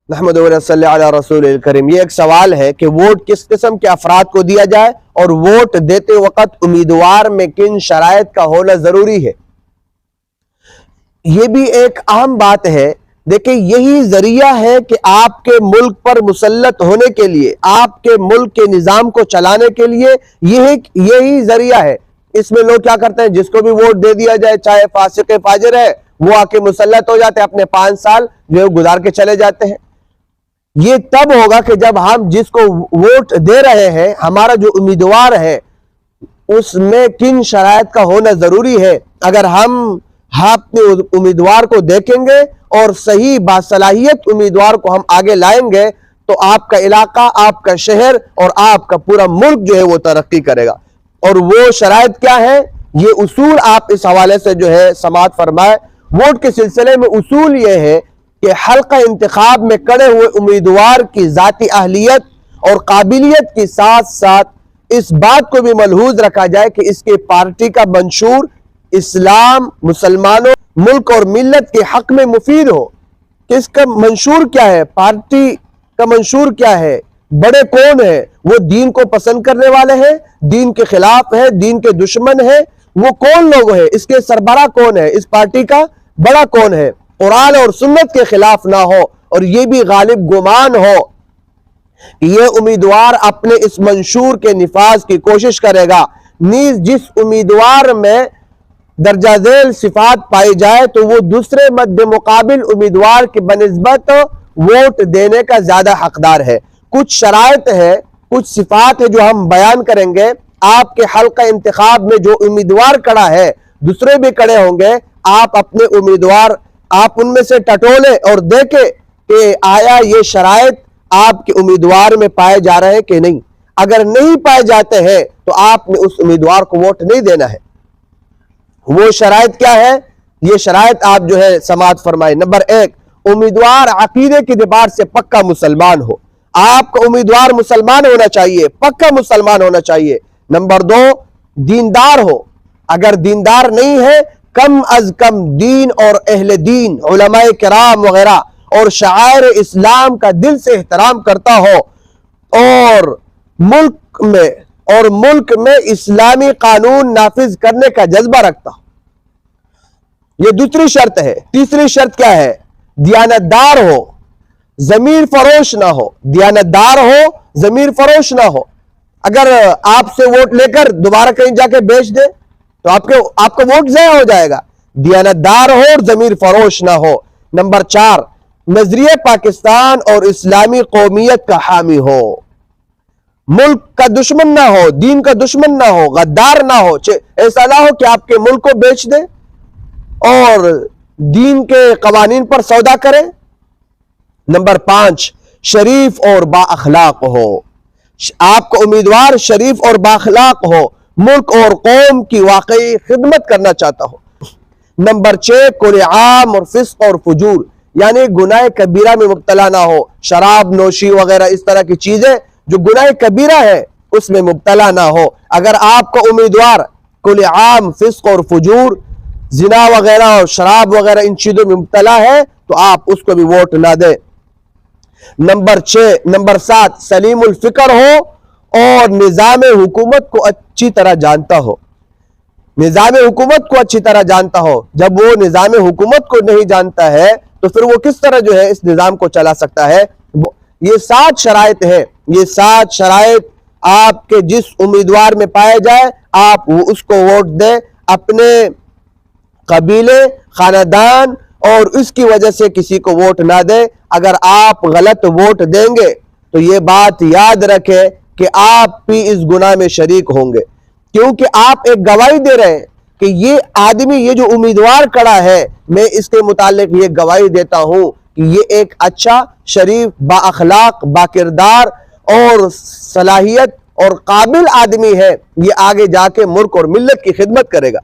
نحمد و صلی علی رسول الکریم۔ یہ ایک سوال ہے کہ ووٹ کس قسم کے افراد کو دیا جائے اور ووٹ دیتے وقت امیدوار میں کن شرائط کا ہونا ضروری ہے۔ یہ بھی ایک اہم بات ہے۔ دیکھیں، یہی ذریعہ ہے کہ آپ کے ملک پر مسلط ہونے کے لیے، آپ کے ملک کے نظام کو چلانے کے لیے یہی ذریعہ ہے۔ اس میں لوگ کیا کرتے ہیں، جس کو بھی ووٹ دے دیا جائے، چاہے فاسق فاجر ہے، وہ آ کے مسلط ہو جاتے ہیں، اپنے 5 سال جو گزار کے چلے جاتے ہیں۔ یہ تب ہوگا کہ جب ہم جس کو ووٹ دے رہے ہیں، ہمارا جو امیدوار ہے، اس میں کن شرائط کا ہونا ضروری ہے۔ اگر ہم اپنے امیدوار کو دیکھیں گے اور صحیح باصلاحیت امیدوار کو ہم آگے لائیں گے تو آپ کا علاقہ، آپ کا شہر اور آپ کا پورا ملک جو ہے وہ ترقی کرے گا۔ اور وہ شرائط کیا ہے، یہ اصول آپ اس حوالے سے جو ہے سماعت فرمائے۔ ووٹ کے سلسلے میں اصول یہ ہے کہ حلقہ انتخاب میں کھڑے ہوئے امیدوار کی ذاتی اہلیت اور قابلیت کے ساتھ ساتھ اس بات کو بھی ملحوظ رکھا جائے کہ اس کے پارٹی کا منشور اسلام، مسلمانوں، ملک اور ملت کے حق میں مفید ہو۔ کہ اس کا منشور کیا ہے، پارٹی کا منشور کیا ہے، بڑے کون ہیں، وہ دین کو پسند کرنے والے ہیں، دین کے خلاف ہیں، دین کے دشمن ہیں، وہ کون لوگ ہیں، اس کے سربراہ کون ہے، اس پارٹی کا بڑا کون ہے، قرآن اور سنت کے خلاف نہ ہو، اور یہ بھی غالب گمان ہو کہ یہ امیدوار اپنے اس منشور کے نفاذ کی کوشش کرے گا۔ نیز جس امیدوار میں درجہ ذیل صفات پائی جائے تو وہ دوسرے مد مقابل امیدوار کے بنسبت ووٹ دینے کا زیادہ حقدار ہے۔ کچھ شرائط ہے، کچھ صفات ہے جو ہم بیان کریں گے۔ آپ کے حلقہ انتخاب میں جو امیدوار کھڑا ہے، دوسرے بھی کھڑے ہوں گے، آپ اپنے امیدوار، آپ ان میں سے ٹٹولے اور دیکھیں کہ آیا یہ شرائط آپ کے امیدوار میں پائے جا رہے ہیں کہ نہیں۔ اگر نہیں پائے جاتے ہیں تو آپ نے اس امیدوار کو ووٹ نہیں دینا ہے۔ وہ شرائط کیا ہے، یہ شرائط آپ جو ہے سماعت فرمائے۔ نمبر 1، امیدوار عقیدے کے اعتبار سے پکا مسلمان ہو۔ آپ کا امیدوار مسلمان ہونا چاہیے، پکا مسلمان ہونا چاہیے۔ نمبر 2، دیندار ہو۔ اگر دیندار نہیں ہے، کم از کم دین اور اہل دین، علماء کرام وغیرہ اور شعائر اسلام کا دل سے احترام کرتا ہو، اور ملک میں اسلامی قانون نافذ کرنے کا جذبہ رکھتا ہو۔ یہ دوسری شرط ہے۔ تیسری شرط کیا ہے، دیانتدار ہو، ضمیر فروش نہ ہو۔ دیانتدار ہو، ضمیر فروش نہ ہو۔ اگر آپ سے ووٹ لے کر دوبارہ کہیں جا کے بیچ دے تو آپ کا ووٹ ضائع ہو جائے گا۔ دیانتدار ہو اور ضمیر فروش نہ ہو۔ نمبر 4، نظریہ پاکستان اور اسلامی قومیت کا حامی ہو۔ ملک کا دشمن نہ ہو، دین کا دشمن نہ ہو، غدار نہ ہو۔ ایسا نہ ہو کہ آپ کے ملک کو بیچ دے اور دین کے قوانین پر سودا کرے۔ نمبر 5، شریف اور با اخلاق ہو۔ آپ کا امیدوار شریف اور با اخلاق ہو، ملک اور قوم کی واقعی خدمت کرنا چاہتا ہو۔ نمبر 6، کل عام اور فسق اور فجور، یعنی گناہ کبیرہ میں مبتلا نہ ہو۔ شراب نوشی وغیرہ اس طرح کی چیزیں جو گناہ کبیرہ ہے اس میں مبتلا نہ ہو۔ اگر آپ کا امیدوار کل عام فسق اور فجور، زنا وغیرہ اور شراب وغیرہ ان چیزوں میں مبتلا ہے تو آپ اس کو بھی ووٹ نہ دیں۔ نمبر 7، سلیم الفکر ہو اور نظام حکومت کو اچھی طرح جانتا ہو۔ نظام حکومت کو اچھی طرح جانتا ہو۔ جب وہ نظام حکومت کو نہیں جانتا ہے تو پھر وہ کس طرح جو ہے اس نظام کو چلا سکتا ہے۔ یہ 7 شرائط ہے۔ یہ 7 شرائط آپ کے جس امیدوار میں پائے جائے آپ اس کو ووٹ دیں۔ اپنے قبیلے، خاندان اور اس کی وجہ سے کسی کو ووٹ نہ دیں۔ اگر آپ غلط ووٹ دیں گے تو یہ بات یاد رکھیں کہ آپ بھی اس گناہ میں شریک ہوں گے، کیونکہ آپ ایک گواہی دے رہے ہیں کہ یہ آدمی، یہ جو امیدوار کھڑا ہے، میں اس کے متعلق یہ گواہی دیتا ہوں کہ یہ ایک اچھا، شریف، با اخلاق، با کردار اور صلاحیت اور قابل آدمی ہے۔ یہ آگے جا کے ملک اور ملت کی خدمت کرے گا۔